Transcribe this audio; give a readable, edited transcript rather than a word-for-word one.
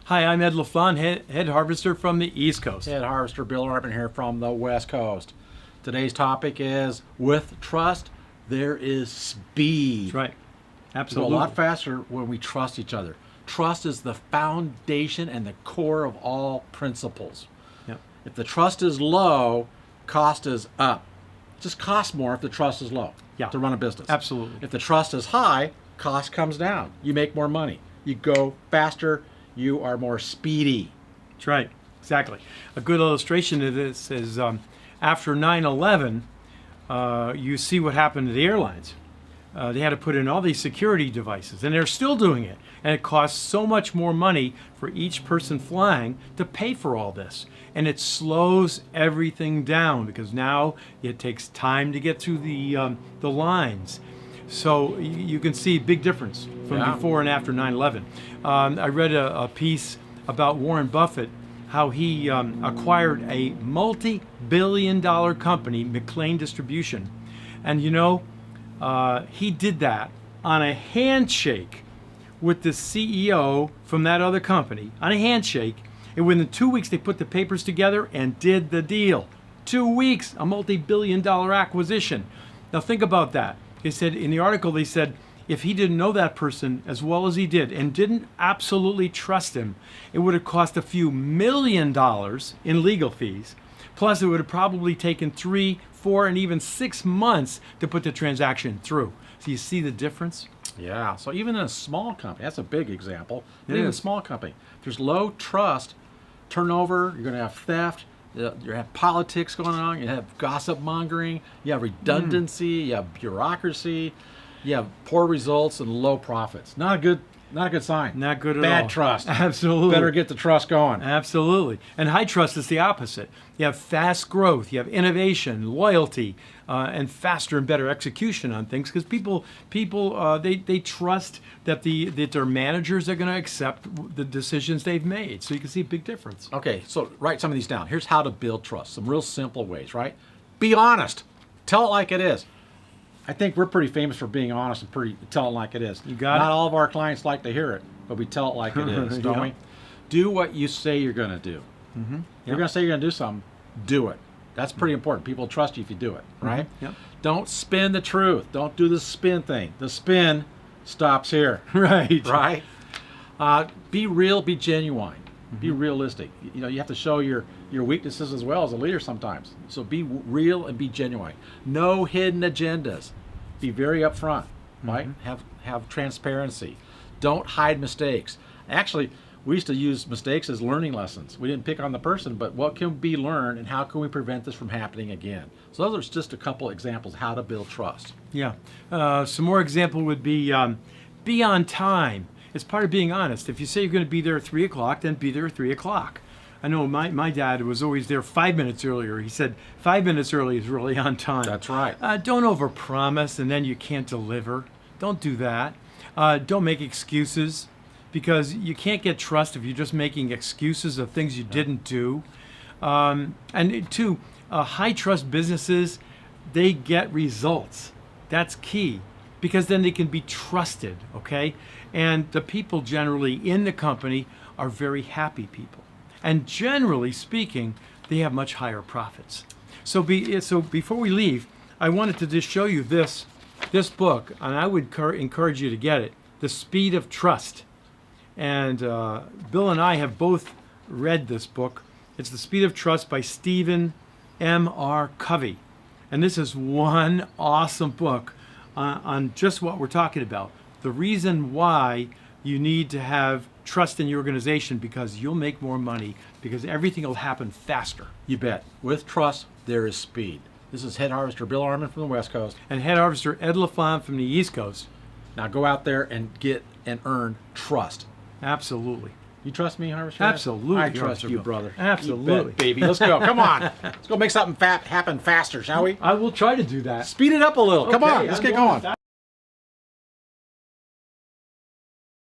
Hi, I'm Ed LaFlamme, head harvester from the East Coast. Head Harvester Bill Arpin here from the West Coast. Today's topic is, with trust, there is speed. That's right. We Absolutely. go a lot faster when we trust each other. Trust is the foundation and the core of all principles. Yep. If the trust is low, cost is up. It just costs more if the trust is low to run a business. Absolutely. If the trust is high, cost comes down. You make more money. You go faster. You are more speedy. That's right. Exactly. A good illustration of this is after 9/11, you see what happened to the airlines. They had to put in all these security devices, and they're still doing it. And it costs so much more money for each person flying to pay for all this. And it slows everything down because now it takes time to get through the lines. So you can see a big difference from before and after 9/11. I read a piece about Warren Buffett, how he acquired a multi-billion-dollar company, McLean Distribution. And you know, he did that on a handshake with the CEO from that other company, on a handshake. And within 2 weeks, they put the papers together and did the deal. 2 weeks, a multi-billion-dollar acquisition. Now think about that. They said in the article, they said if he didn't know that person as well as he did and didn't absolutely trust him, it would have cost a few $1 million in legal fees. Plus, it would have probably taken 3, 4, and even 6 months to put the transaction through. So you see the difference? Yeah, so even in a small company, that's a big example. It Even in a is. small company, if there's low trust, turnover, you're going to have theft, you have politics going on, you have gossip mongering, you have redundancy, you have bureaucracy, you have poor results and low profits. Not a good sign. Not good at all. Bad trust. Absolutely. Better get the trust going. Absolutely. And high trust is the opposite. You have fast growth, you have innovation, loyalty, and faster and better execution on things because people they trust that that their managers are going to accept the decisions they've made. So you can see a big difference. Okay, so write some of these down. Here's how to build trust. Some real simple ways, right? Be honest. Tell it like it is. I think we're pretty famous for being honest and telling it like it is. You got it? Not all of our clients like to hear it, but we tell it like it is, don't Yeah. we? Do what you say you're going to do. You're going to say you're going to do something, do it. That's pretty important. People trust you if you do it, right? Yep. Don't spin the truth. Don't do the spin thing. The spin stops here, Right. right? Be real, be genuine, be realistic. You know, you have to show your weaknesses as well as a leader sometimes. So be real and be genuine. No hidden agendas. Be very upfront, right? Have transparency. Don't hide mistakes. Actually, we used to use mistakes as learning lessons. We didn't pick on the person, but what can be learned and how can we prevent this from happening again? So those are just a couple examples how to build trust. Yeah. Some more example would be on time. It's part of being honest. If you say you're going to be there at 3 o'clock, then be there at 3 o'clock. I know my dad was always there 5 minutes earlier. He said 5 minutes early is really on time. That's right. Don't overpromise and then you can't deliver. Don't do that. Don't make excuses because you can't get trust if you're just making excuses of things you didn't do. And two, high trust businesses, they get results. That's key because then they can be trusted, okay? And the people generally in the company are very happy people. And generally speaking, they have much higher profits. So before we leave, I wanted to just show you this book, and I would encourage you to get it, The Speed of Trust. And Bill and I have both read this book. It's The Speed of Trust by Stephen M.R. Covey. And this is one awesome book on just what we're talking about. The reason why you need to have trust in your organization because you'll make more money because everything will happen faster. You bet. With trust, there is speed. This is Head Harvester Bill Arman from the West Coast. And Head Harvester Ed LaFlamme from the East Coast. Now go out there and get and earn trust. Absolutely. You trust me, Harvester? Absolutely, I trust Harvester you, Bill. brother. Absolutely. You bet, baby. Let's go. Come on. Let's go make something happen faster, shall we? I will try to do that. Speed it up a little. Come Okay, on. Let's I'm get going going. with that.